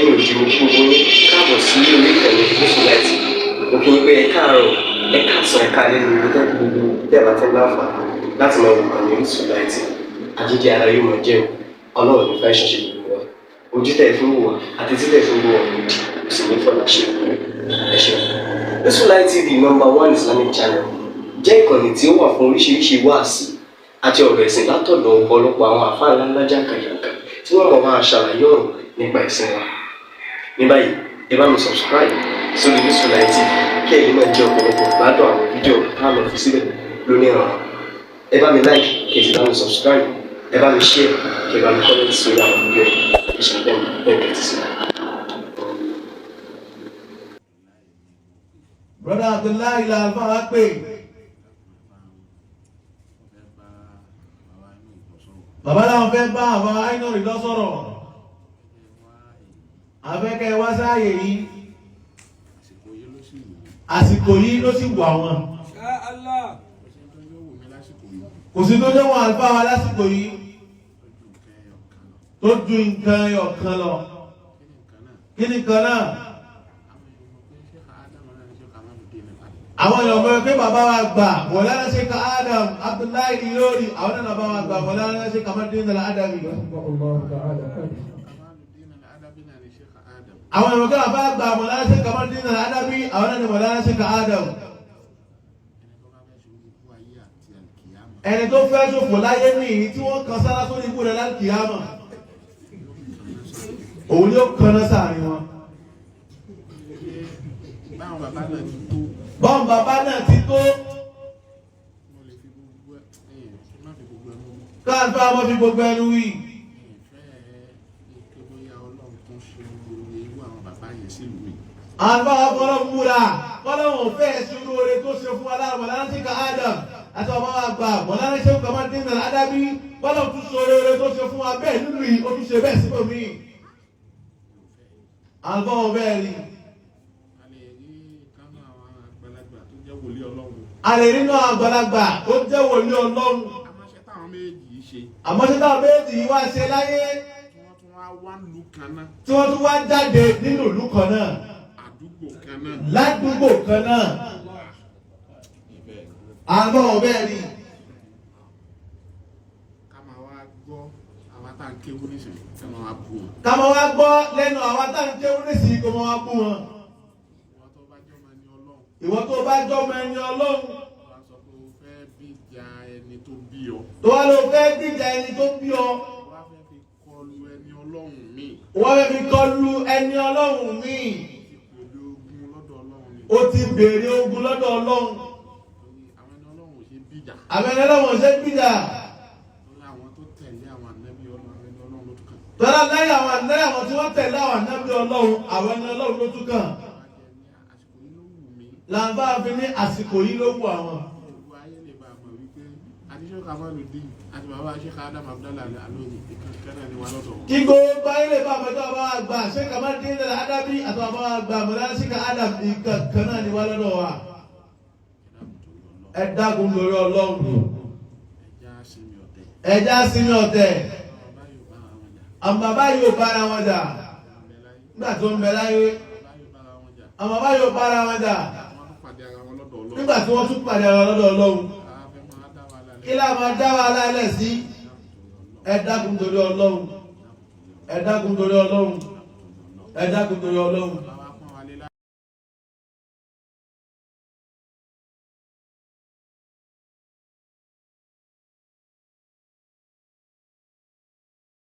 lẹ́yìn òdi gbogbo yín káàbọ̀ sí orí ìkànnì Shazily mo kí yín pé ẹ káàárọ̀ ẹ káàsán ẹ káalẹ́ ní gbogbo tẹ́lá tí ń láǹfà láti máa wò ìkànnì Shazily àjíjẹ ara yóò máa jẹun ọlọ́run ní fẹ́ ṣọṣẹ́ gbogbo wa ojú tẹ̀ fún wò àti títẹ̀ fún wò kò sì ní fọlá ṣe ẹ ṣeun. Shazily TV #1 Islamic channel jẹ́ ìkànnì tí ó wà fún oríṣiríṣi wáàsí àti ọ̀rọ̀ ẹ̀sìn látọ̀dọ̀ ọ̀pọ̀lọpọ̀ àwọn àfáà ńláńlá jàǹkàjàǹkà tí wọ́n mọ̀ máa ṣàlàyé ọ̀rọ̀ nípa ẹ̀sìn wa. Ní báyìí ẹ bá mi subscribe sórí Shazily TV kí ẹ̀yin máa jẹ́ ọ̀pọ̀lọpọ̀ gbádùn àwọn fídíò táwọn fi síbẹ̀ lónìí ọ̀rọ̀. Ẹ bá mi like kí ẹ sì bá mi subscribe, ẹ bá mi share kí ẹ bá mi comment sórí àwọn fídíò ìṣẹ̀lẹ̀ bẹ́ẹ̀ ti sí. Brother Abdullahi la ALFA wa pè. Bàbá làwọn fẹ́ bá àwọn àìnà ìlọ sọ̀rọ̀. Afẹ́kẹ́ wá sáàyè yìí. Àsìkò yìí ló sì wà wọn. Kò sí tó jẹ́ wọn ALFA wa lásìkò yìí. Tó ju nǹkan ọ̀kan lọ. Kí ni nǹkan náà? Àwọn èèyàn mọ̀ pé bàbá wa gbà Mọ̀lánà Sheikh Adam Abdullahi Ìlọrí àwọn náà bàbá wa gbà Mọ̀lánà Sheikh Kamalu Adabi. Àwọn èèyàn kan bàbá gbà Mọ̀lánà Sheikh Kamalu Adabi àwọn náà Mọ̀lánà Sheikh Adam. Ẹni tó fẹ́ ṣòfò láyé nìyí tí wọ́n kan sára sórí ikú rẹ̀ láti kìyàmọ̀. Òun yóò kanná sáàrin wọn. Bọ́n bàbá náà ti tó. Káàlùfà mọ́ fi gbogbo ẹnu wí. Àlùfà ọkọ̀lọ́ múra, kọ́lọ́wọ̀n fẹ́ ṣúrú oore tó ṣe fún aláàrùn Mọ̀lánà Sheikh Adam àti ọmọ àgbà Mọ̀lánà Sheikh Kamalu Adabi, kọ́lọ́wọ̀n tún ṣe oore tó ṣe fún abẹ́ nínú ojúṣe bẹ́ẹ̀ sí omi. Àlùfà wọn bẹ́ẹ̀ rí. A lè rí náà àgbàlagbà tó jẹ́ wòlíì Ọlọ́run. Àmọ́ṣẹ́ táwọn méjì yìí wá ṣe láyé. Tí wọ́n tún wá jáde nínú ìlú kan náà. Ládùúgbò kan náà. Àlọ́ ọ̀bẹ rí. Ká máa wá gbọ́ lẹ́nu àwọn tá à ń kéwú nísìnyí kó máa wá bú wọn. Ìwọ tó bá jọmọ ẹni Ọlọ́run tó wá ló fẹ́ gbìjà ẹni tó bí ọ wọ́n fẹ́ fi kọlu ẹni Ọlọ́run mi ó ti bèèrè ogun lọ́dọ̀ Ọlọ́run. Àwọn ẹni Ọlọ́run ò ṣe gbìjà tọ́lá lẹ́yìn àwọn ànábì àwọn tí wọ́n tẹ̀lé àwọn ànábì Ọlọ́run àwọn ẹni Ọlọ́run ló tún kàn. Làǹbá fi ní àsìkò yìí ló wù àwọn. Kí gbogbo ayé lè bá àmọ́jọ́ àbá àgbà Sheikh Kamalu Adabi àti àbá àgbà Mọ̀lánà Sheikh Adam ìkan náà ni wá lọ́dọ̀ wa. Ẹ dákun lórí Ọlọ́run. Ẹja sinmi ọ̀tẹ̀. Àwọn bàbá yóò bára wọn jà. Nígbà tó ń bẹ láyé. Àwọn bàbá yóò bára wọn jà. Nígbà tí wọ́n tún pàdé ara lọ́dọ̀ Ọlọ́run. Kí lá máa dá wa lálẹ́ sí? Ẹ dákun torí Ọlọ́run. Ẹ dákun torí Ọlọ́run. Ẹ dákun torí Ọlọ́run.